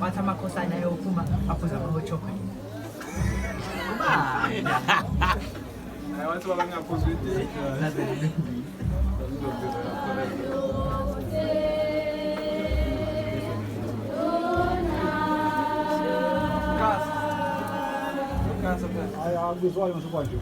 Bathi amakhosana ayophuma aphuza ama-chocolate. Wathi babangaphuzi iti. Visual não se pode.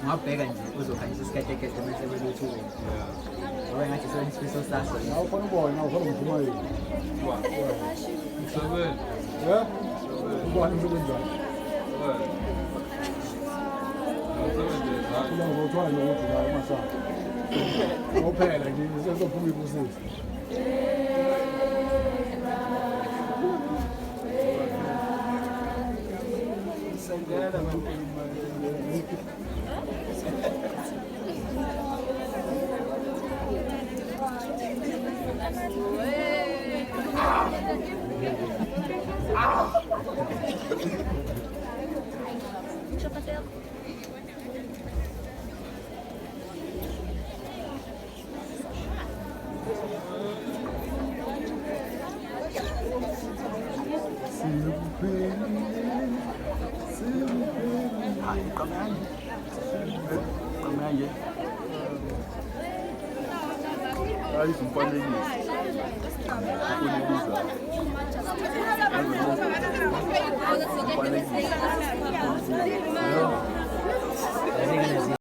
Uma pega nje uzokhanyisa isikhathekede mase beluthuke. Ngoba ngathi sona isifiso sakho. Não, foi bom, não, foi muito bom aí. Sabe? É? Bom, não sei bem. Não, vou tomar no outro lá, mas só. Vou pegar aqui, vocês estão comigo vocês. Deixa eu fazer. Aí não pode nem isso. Não pode nem isso.